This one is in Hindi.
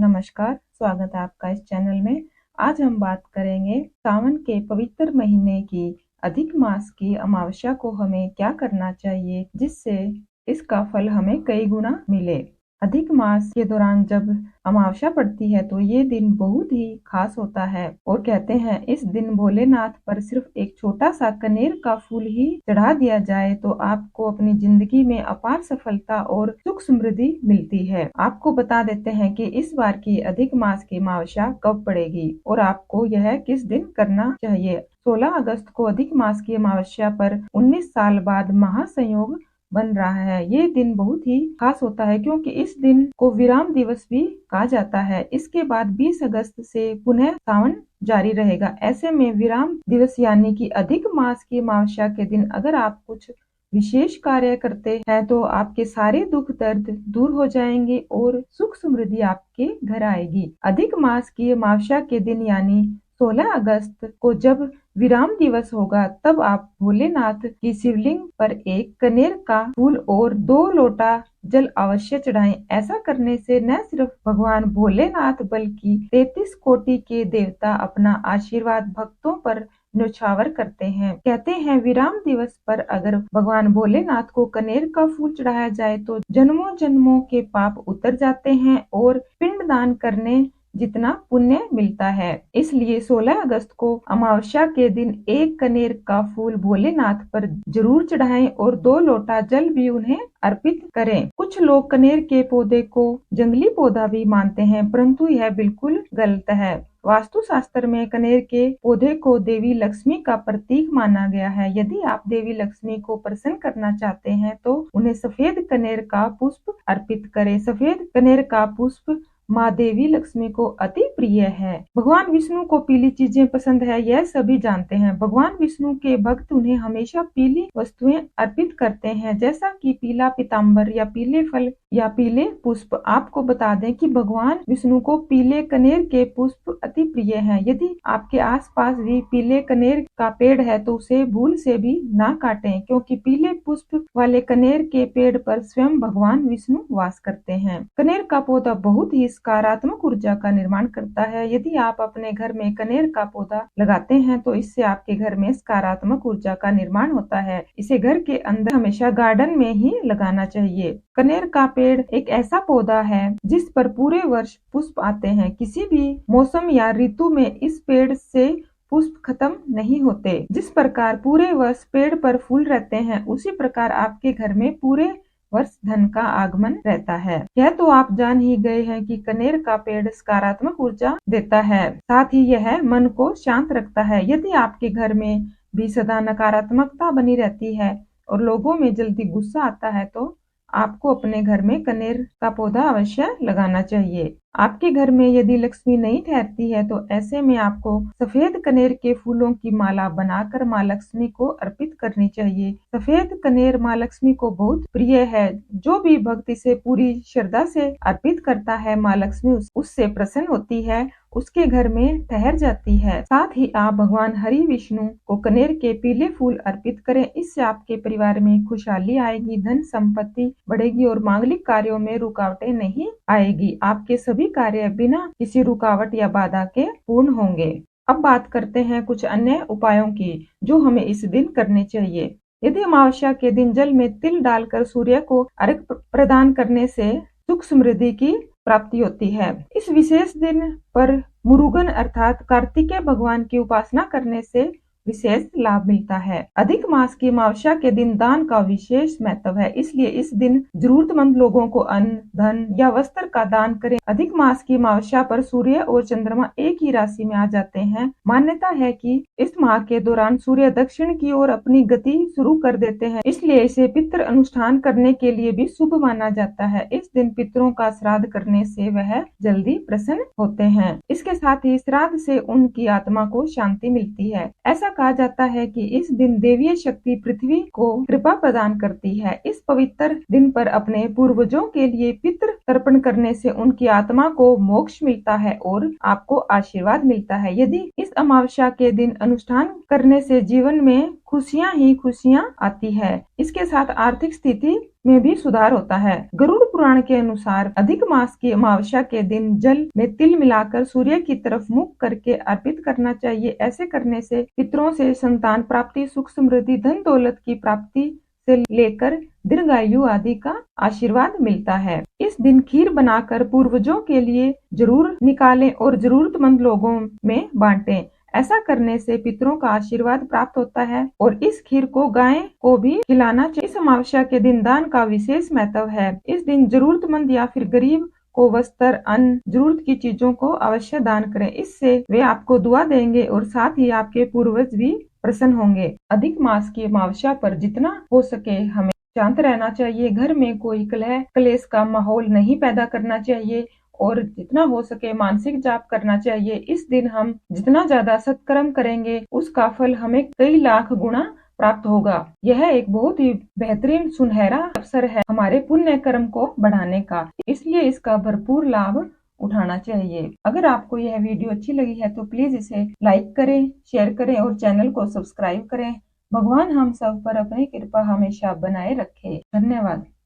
नमस्कार, स्वागत है आपका इस चैनल में। आज हम बात करेंगे सावन के पवित्र महीने की अधिक मास की अमावस्या को हमें क्या करना चाहिए जिससे इसका फल हमें कई गुना मिले। अधिक मास के दौरान जब अमावस्या पड़ती है तो ये दिन बहुत ही खास होता है और कहते हैं इस दिन भोलेनाथ पर सिर्फ एक छोटा सा कनेर का फूल ही चढ़ा दिया जाए तो आपको अपनी जिंदगी में अपार सफलता और सुख समृद्धि मिलती है। आपको बता देते हैं कि इस बार की अधिक मास की अमावस्या कब पड़ेगी और आपको यह किस दिन करना चाहिए। 16 अगस्त को अधिक मास की अमावस्या पर 19 साल बाद महासंयोग बन रहा है। ये दिन बहुत ही खास होता है क्योंकि इस दिन को विराम दिवस भी कहा जाता है। इसके बाद 20 अगस्त से पुनः सावन जारी रहेगा। ऐसे में विराम दिवस यानी कि अधिक मास की अमावस्या के दिन अगर आप कुछ विशेष कार्य करते हैं तो आपके सारे दुख दर्द दूर हो जाएंगे और सुख समृद्धि आपके घर आएगी। अधिक मास की अमावस्या के दिन यानी 16 अगस्त को जब विराम दिवस होगा तब आप भोलेनाथ की शिवलिंग पर एक कनेर का फूल और 2 लोटा जल अवश्य चढ़ाएं। ऐसा करने से न सिर्फ भगवान भोलेनाथ बल्कि 33 कोटि के देवता अपना आशीर्वाद भक्तों पर न्यौछावर करते हैं। कहते हैं विराम दिवस पर अगर भगवान भोलेनाथ को कनेर का फूल चढ़ाया जाए तो जन्मों जन्मों के पाप उतर जाते हैं और पिंडदान करने जितना पुण्य मिलता है। इसलिए 16 अगस्त को अमावस्या के दिन एक कनेर का फूल भोलेनाथ पर जरूर चढ़ाएं और 2 लोटा जल भी उन्हें अर्पित करें। कुछ लोग कनेर के पौधे को जंगली पौधा भी मानते हैं परंतु यह बिल्कुल गलत है। वास्तु शास्त्र में कनेर के पौधे को देवी लक्ष्मी का प्रतीक माना गया है। यदि आप देवी लक्ष्मी को प्रसन्न करना चाहते हैं तो उन्हें सफेद कनेर का पुष्प अर्पित करें। सफेद कनेर का पुष्प माँ देवी लक्ष्मी को अति प्रिय है। भगवान विष्णु को पीली चीजें पसंद है, यह सभी जानते हैं। भगवान विष्णु के भक्त उन्हें हमेशा पीली वस्तुएं अर्पित करते हैं जैसा कि पीला पीताम्बर या पीले फल या पीले पुष्प। आपको बता दें कि भगवान विष्णु को पीले कनेर के पुष्प अति प्रिय हैं। यदि आपके आसपास भी पीले कनेर का पेड़ है तो उसे भूल से भी ना काटें क्योंकि पीले पुष्प वाले कनेर के पेड़ पर स्वयं भगवान विष्णु वास करते हैं। कनेर का पौधा बहुत ही सकारात्मक ऊर्जा का निर्माण करता है। यदि आप अपने घर में कनेर का पौधा लगाते हैं तो इससे आपके घर में सकारात्मक ऊर्जा का निर्माण होता है। इसे घर के अंदर हमेशा गार्डन में ही लगाना चाहिए। कनेर का पेड़ एक ऐसा पौधा है जिस पर पूरे वर्ष पुष्प आते हैं। किसी भी मौसम या ऋतु में इस पेड़ से पुष्प खत्म नहीं होते। जिस प्रकार पूरे वर्ष पेड़ पर फूल रहते हैं उसी प्रकार आपके घर में पूरे वर्ष धन का आगमन रहता है। यह तो आप जान ही गए हैं कि कनेर का पेड़ सकारात्मक ऊर्जा देता है, साथ ही यह मन को शांत रखता है। यदि आपके घर में भी सदा नकारात्मकता बनी रहती है और लोगों में जल्दी गुस्सा आता है तो आपको अपने घर में कनेर का पौधा अवश्य लगाना चाहिए। आपके घर में यदि लक्ष्मी नहीं ठहरती है तो ऐसे में आपको सफेद कनेर के फूलों की माला बनाकर माँ लक्ष्मी को अर्पित करनी चाहिए। सफेद कनेर माँ लक्ष्मी को बहुत प्रिय है। जो भी भक्त इसे पूरी श्रद्धा से अर्पित करता है माँ लक्ष्मी उससे प्रसन्न होती है, उसके घर में ठहर जाती है। साथ ही आप भगवान हरि विष्णु को कनेर के पीले फूल अर्पित करें। इससे आपके परिवार में खुशहाली आएगी, धन संपत्ति बढ़ेगी और मांगलिक कार्यों में रुकावटें नहीं आएगी। आपके सभी कार्य बिना किसी रुकावट या बाधा के पूर्ण होंगे। अब बात करते हैं कुछ अन्य उपायों की जो हमें इस दिन करने चाहिए। यदि अमावस्या के दिन जल में तिल डालकर सूर्य को अर्घ्य प्रदान करने से सुख समृद्धि की प्राप्ति होती है। इस विशेष दिन पर मुरुगन अर्थात कार्तिकेय भगवान की उपासना करने से विशेष लाभ मिलता है। अधिक मास की अमावस्या के दिन दान का विशेष महत्व है, इसलिए इस दिन जरूरतमंद लोगों को अन्न, धन या वस्त्र का दान करें। अधिक मास की अमावस्या पर सूर्य और चंद्रमा एक ही राशि में आ जाते हैं। मान्यता है कि इस माह के दौरान सूर्य दक्षिण की ओर अपनी गति शुरू कर देते हैं, इसलिए इसे पितृ अनुष्ठान करने के लिए भी शुभ माना जाता है। इस दिन पितरों का श्राद्ध करने से वह जल्दी प्रसन्न होते हैं। इसके साथ ही श्राद्ध से उनकी आत्मा को शांति मिलती है। ऐसा कहा जाता है कि इस दिन देवीय शक्ति पृथ्वी को कृपा प्रदान करती है। इस पवित्र दिन पर अपने पूर्वजों के लिए पितृ तर्पण करने से उनकी आत्मा को मोक्ष मिलता है और आपको आशीर्वाद मिलता है। यदि इस अमावस्या के दिन अनुष्ठान करने से जीवन में खुशियां ही खुशियां आती है। इसके साथ आर्थिक स्थिति में भी सुधार होता है। गरुड़ पुराण के अनुसार अधिक मास की अमावस्या के दिन जल में तिल मिलाकर सूर्य की तरफ मुख करके अर्पित करना चाहिए। ऐसे करने से पितरों से संतान प्राप्ति, सुख समृद्धि, धन दौलत की प्राप्ति से लेकर दीर्घायु आदि का आशीर्वाद मिलता है। इस दिन खीर बनाकर पूर्वजों के लिए जरूर निकालें और जरूरतमंद लोगों में बांटें। ऐसा करने से पितरों का आशीर्वाद प्राप्त होता है और इस खीर को गाय को भी खिलाना चाहिए। इस अमावस्या के दिन दान का विशेष महत्व है। इस दिन जरूरतमंद या फिर गरीब को वस्त्र, अन्न, जरूरत की चीजों को अवश्य दान करें। इससे वे आपको दुआ देंगे और साथ ही आपके पूर्वज भी प्रसन्न होंगे। अधिक मास की अमावस्या पर जितना हो सके हमें शांत रहना चाहिए। घर में कोई कलह क्लेश का माहौल नहीं पैदा करना चाहिए और जितना हो सके मानसिक जाप करना चाहिए। इस दिन हम जितना ज्यादा सत्कर्म करेंगे उसका फल हमें कई लाख गुना प्राप्त होगा। यह एक बहुत ही बेहतरीन सुनहरा अवसर है हमारे पुण्य कर्म को बढ़ाने का, इसलिए इसका भरपूर लाभ उठाना चाहिए। अगर आपको यह वीडियो अच्छी लगी है तो प्लीज इसे लाइक करें, शेयर करें और चैनल को सब्सक्राइब करें। भगवान हम सब पर अपनी कृपा हमेशा बनाए रखे। धन्यवाद।